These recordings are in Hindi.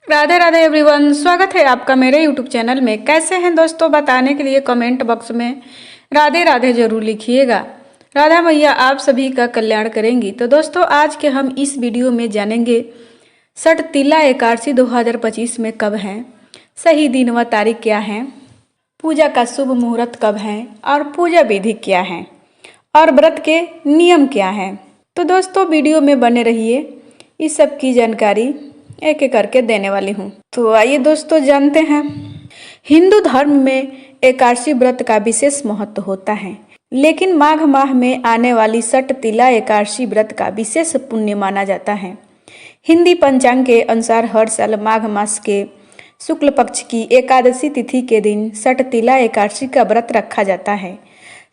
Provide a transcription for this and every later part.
राधे राधे एवरीवन, स्वागत है आपका मेरे यूट्यूब चैनल में। कैसे हैं दोस्तों, बताने के लिए कमेंट बॉक्स में राधे राधे जरूर लिखिएगा। राधा मैया आप सभी का कल्याण करेंगी। तो दोस्तों, आज के हम इस वीडियो में जानेंगे षठ तिला एकादशी 2025 में कब है, सही दिन व तारीख क्या है, पूजा का शुभ मुहूर्त कब है और पूजा विधि क्या है और व्रत के नियम क्या है। तो दोस्तों, वीडियो में बने रहिए, इस सब की जानकारी एक एक करके देने वाली हूँ। तो आइए दोस्तों, जानते हैं। हिंदू धर्म में एकादशी व्रत का विशेष महत्व होता है, लेकिन माघ माह में आने वाली षठ तिला एकादशी व्रत का विशेष पुण्य माना जाता है। हिंदी पंचांग के अनुसार हर साल माघ मास के शुक्ल पक्ष की एकादशी तिथि के दिन षठ तिला एकादशी का व्रत रखा जाता है।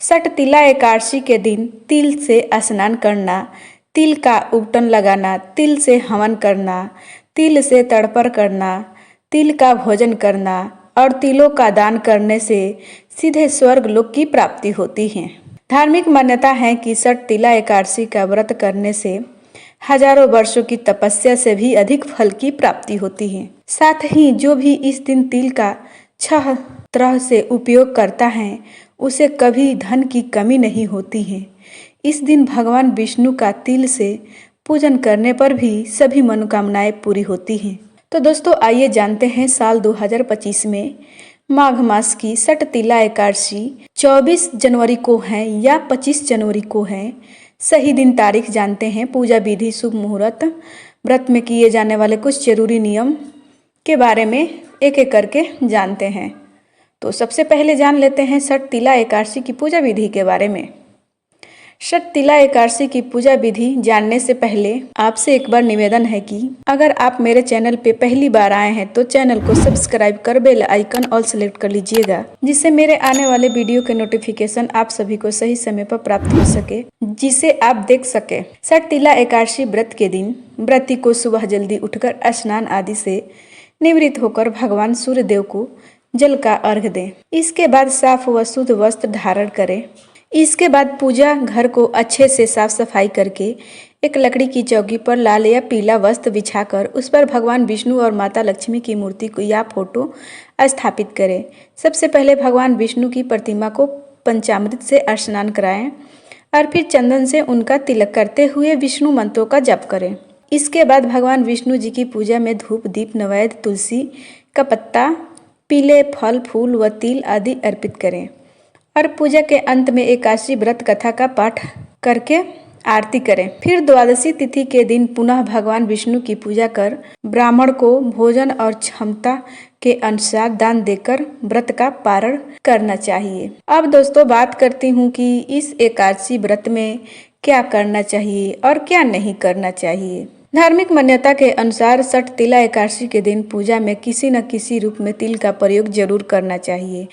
षठ तिला एकादशी के दिन तिल से स्नान करना, तिल का उपटन लगाना, तिल से हवन करना, तिल से तर्पण करना, तिल का भोजन करना और तिलों का दान करने से सीधे स्वर्ग लोक की प्राप्ति होती है। धार्मिक मान्यता है कि षठ तिला एकादशी का व्रत करने से हजारों वर्षों की तपस्या से भी अधिक फल की प्राप्ति होती है। साथ ही जो भी इस दिन तिल का 6 तरह से उपयोग करता है, उसे कभी धन की कमी नहीं होती है। इस दिन भगवान विष्णु का तिल से पूजन करने पर भी सभी मनोकामनाएं पूरी होती हैं। तो दोस्तों, आइए जानते हैं साल 2025 में माघ मास की षठ तिला एकादशी 24 जनवरी को है या 25 जनवरी को है। सही दिन तारीख जानते हैं, पूजा विधि, शुभ मुहूर्त, व्रत में किए जाने वाले कुछ जरूरी नियम के बारे में एक एक करके जानते हैं। तो सबसे पहले जान लेते हैं षठ तिला एकादशी की पूजा विधि के बारे में। षठ तिला एकादशी की पूजा विधि जानने से पहले आपसे एक बार निवेदन है कि अगर आप मेरे चैनल पे पहली बार आए हैं तो चैनल को सब्सक्राइब कर बेल आइकन ऑल सेलेक्ट कर लीजिएगा, जिससे मेरे आने वाले वीडियो के नोटिफिकेशन आप सभी को सही समय पर प्राप्त हो सके, जिसे आप देख सके। षठ तिला एकादशी व्रत के दिन व्रती को सुबह जल्दी उठकर स्नान आदि से निवृत्त होकर भगवान सूर्य देव को जल का अर्घ दें। इसके बाद साफ व शुद्ध वस्त्र धारण करें। इसके बाद पूजा घर को अच्छे से साफ सफाई करके एक लकड़ी की चौकी पर लाल या पीला वस्त्र बिछाकर उस पर भगवान विष्णु और माता लक्ष्मी की मूर्ति को या फोटो स्थापित करें। सबसे पहले भगवान विष्णु की प्रतिमा को पंचामृत से स्नान कराएं और फिर चंदन से उनका तिलक करते हुए विष्णु मंत्रों का जप करें। इसके बाद भगवान विष्णु जी की पूजा में धूप, दीप, नैवेद्य, तुलसी का पत्ता, पीले फल, फूल व तिल आदि अर्पित करें और पूजा के अंत में एकादशी व्रत कथा का पाठ करके आरती करें। फिर द्वादशी तिथि के दिन पुनः भगवान विष्णु की पूजा कर ब्राह्मण को भोजन और क्षमता के अनुसार दान देकर व्रत का पारण करना चाहिए। अब दोस्तों, बात करती हूँ कि इस एकादशी व्रत में क्या करना चाहिए और क्या नहीं करना चाहिए। धार्मिक मान्यता के अनुसार षठ तिला एकादशी के दिन पूजा में किसी न किसी रूप में तिल का प्रयोग जरूर करना चाहिए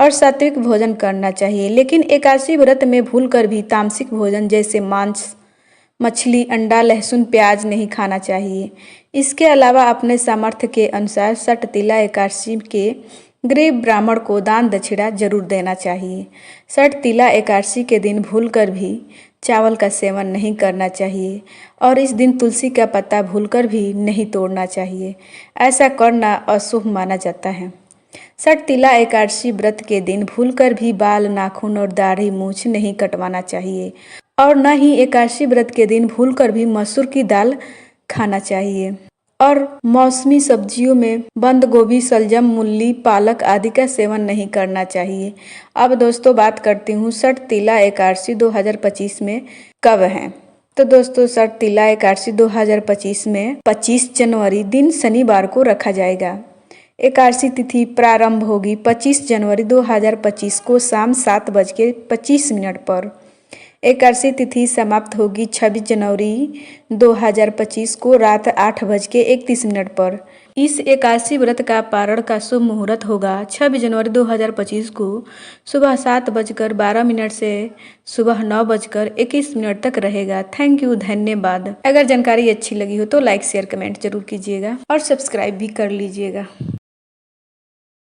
और सात्विक भोजन करना चाहिए। लेकिन एकादशी व्रत में भूलकर भी तामसिक भोजन जैसे मांस, मछली, अंडा, लहसुन, प्याज नहीं खाना चाहिए। इसके अलावा अपने सामर्थ्य के अनुसार षठ तिला एकादशी के गरीब ब्राह्मण को दान दक्षिणा जरूर देना चाहिए। षठ तिला एकादशी के दिन भूलकर भी चावल का सेवन नहीं करना चाहिए और इस दिन तुलसी का पत्ता भूलकर भी नहीं तोड़ना चाहिए। ऐसा करना अशुभ माना जाता है। षठ तिला एकादशी व्रत के दिन भूलकर भी बाल, नाखून और दाढ़ी, मूछ नहीं कटवाना चाहिए और न ही एकादशी व्रत के दिन भूलकर भी मसूर की दाल खाना चाहिए और मौसमी सब्जियों में बंद गोभी, सलजम, मूली, पालक आदि का सेवन नहीं करना चाहिए। अब दोस्तों, बात करती हूँ षठ तिला एकादशी 2025 में कब है। तो दोस्तों, षठ तिला एकादशी 2025 में 25 जनवरी दिन शनिवार को रखा जाएगा। एकादशी तिथि प्रारंभ होगी 25 जनवरी 2025 को शाम 7:25 पर। एकादशी तिथि समाप्त होगी 26 जनवरी 2025 को रात 8:31 पर। इस एकादशी व्रत का पारण का शुभ मुहूर्त होगा 26 जनवरी 2025 को सुबह 7:12 से सुबह 9:21 तक रहेगा। थैंक यू, धन्यवाद। अगर जानकारी अच्छी लगी हो तो लाइक, शेयर, कमेंट जरूर कीजिएगा और सब्सक्राइब भी कर लीजिएगा।